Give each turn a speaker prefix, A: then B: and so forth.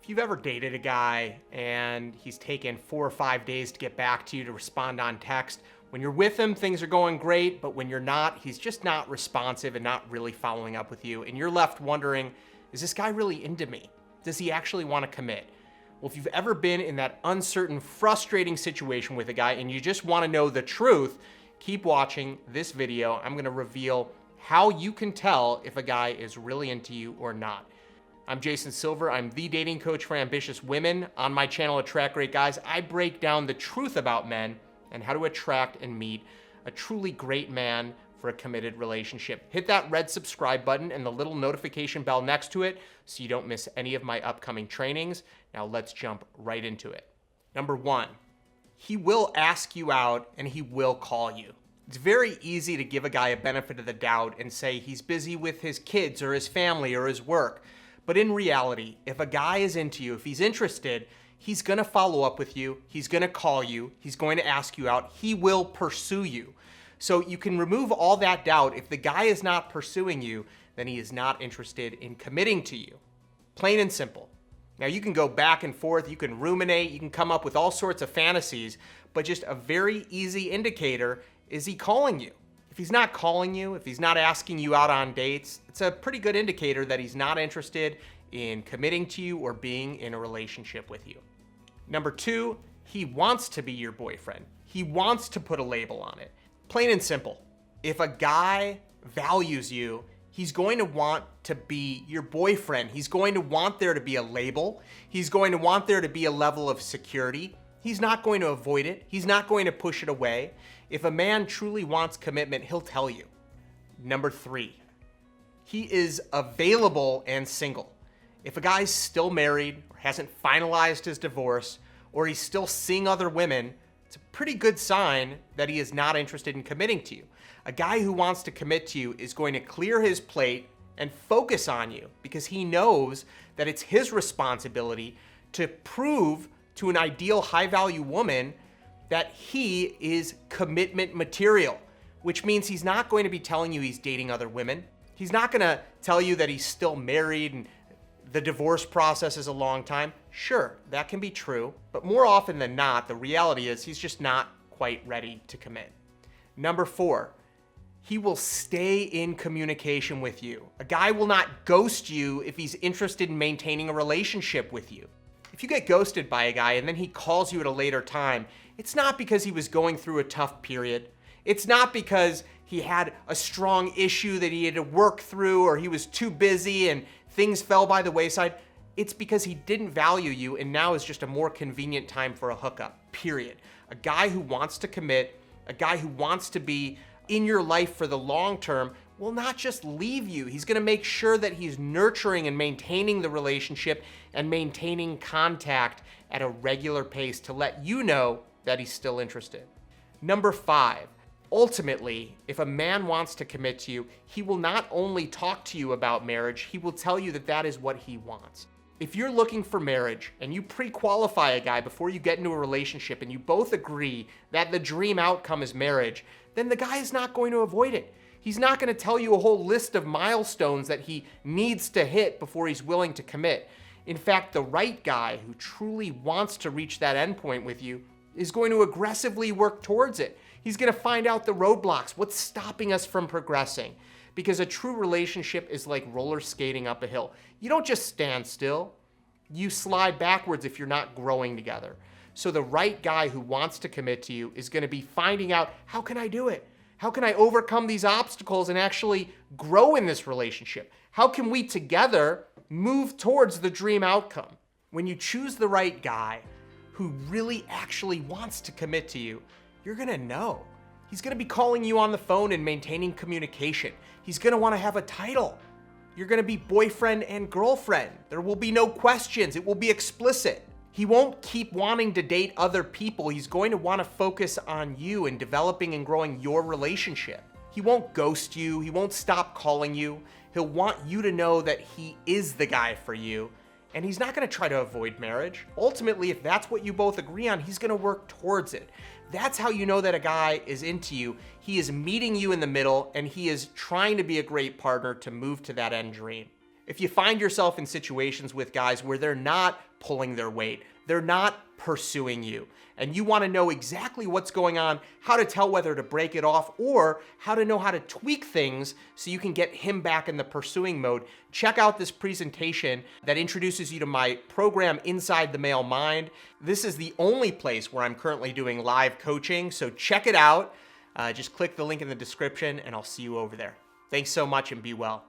A: If you've ever dated a guy and he's taken 4 or 5 days to get back to you to respond on text, when you're with him, things are going great, but when you're not, he's just not responsive and not really following up with you, and you're left wondering, is this guy really into me? Does he actually want to commit? Well, if you've ever been in that uncertain, frustrating situation with a guy and you just want to know the truth, keep watching this video. I'm going to reveal how you can tell if a guy is really into you or not. I'm Jason Silver. I'm the dating coach for ambitious women. On my channel, Attract Great Guys, I break down the truth about men and how to attract and meet a truly great man for a committed relationship. Hit that red subscribe button and the little notification bell next to it so you don't miss any of my upcoming trainings. Now let's jump right into it. Number 1, he will ask you out and he will call you. It's very easy to give a guy a benefit of the doubt and say he's busy with his kids or his family or his work. But in reality, if a guy is into you, if he's interested, he's gonna follow up with you, he's gonna call you, he's going to ask you out, he will pursue you. So you can remove all that doubt. If the guy is not pursuing you, then he is not interested in committing to you. Plain and simple. Now you can go back and forth, you can ruminate, you can come up with all sorts of fantasies, but just a very easy indicator, is he calling you? If he's not calling you, if he's not asking you out on dates, it's a pretty good indicator that he's not interested in committing to you or being in a relationship with you. Number 2, he wants to be your boyfriend. He wants to put a label on it. Plain and simple. If a guy values you, he's going to want to be your boyfriend. He's going to want there to be a label. He's going to want there to be a level of security. He's not going to avoid it. He's not going to push it away. If a man truly wants commitment, he'll tell you. Number 3, he is available and single. If a guy's still married or hasn't finalized his divorce or he's still seeing other women, it's a pretty good sign that he is not interested in committing to you. A guy who wants to commit to you is going to clear his plate and focus on you because he knows that it's his responsibility to prove to an ideal high-value woman that he is commitment material, which means he's not going to be telling you he's dating other women. He's not going to tell you that he's still married and the divorce process is a long time. Sure, that can be true, but more often than not, the reality is he's just not quite ready to commit. Number 4, he will stay in communication with you. A guy will not ghost you if he's interested in maintaining a relationship with you. If you get ghosted by a guy and then he calls you at a later time, it's not because he was going through a tough period. It's not because he had a strong issue that he had to work through or he was too busy and things fell by the wayside. It's because he didn't value you and now is just a more convenient time for a hookup, period. A guy who wants to commit, a guy who wants to be in your life for the long term will not just leave you. He's gonna make sure that he's nurturing and maintaining the relationship and maintaining contact at a regular pace to let you know that he's still interested. Number 5, ultimately, if a man wants to commit to you, he will not only talk to you about marriage, he will tell you that that is what he wants. If you're looking for marriage and you pre-qualify a guy before you get into a relationship and you both agree that the dream outcome is marriage, then the guy is not going to avoid it. He's not going to tell you a whole list of milestones that he needs to hit before he's willing to commit. In fact, the right guy who truly wants to reach that endpoint with you is going to aggressively work towards it. He's going to find out the roadblocks, what's stopping us from progressing. Because a true relationship is like roller skating up a hill. You don't just stand still. You slide backwards if you're not growing together. So the right guy who wants to commit to you is going to be finding out, how can I do it? How can I overcome these obstacles and actually grow in this relationship? How can we together move towards the dream outcome? When you choose the right guy who really actually wants to commit to you, you're going to know. He's going to be calling you on the phone and maintaining communication. He's going to want to have a title. You're going to be boyfriend and girlfriend. There will be no questions. It will be explicit. He won't keep wanting to date other people. He's going to want to focus on you and developing and growing your relationship. He won't ghost you. He won't stop calling you. He'll want you to know that he is the guy for you. And he's not going to try to avoid marriage. Ultimately, if that's what you both agree on, he's going to work towards it. That's how you know that a guy is into you. He is meeting you in the middle and he is trying to be a great partner to move to that end dream. If you find yourself in situations with guys where they're not pulling their weight. They're not pursuing you. And you want to know exactly what's going on, how to tell whether to break it off, or how to know how to tweak things so you can get him back in the pursuing mode. Check out this presentation that introduces you to my program, Inside the Male Mind. This is the only place where I'm currently doing live coaching, so check it out. Just click the link in the description and I'll see you over there. Thanks so much and be well.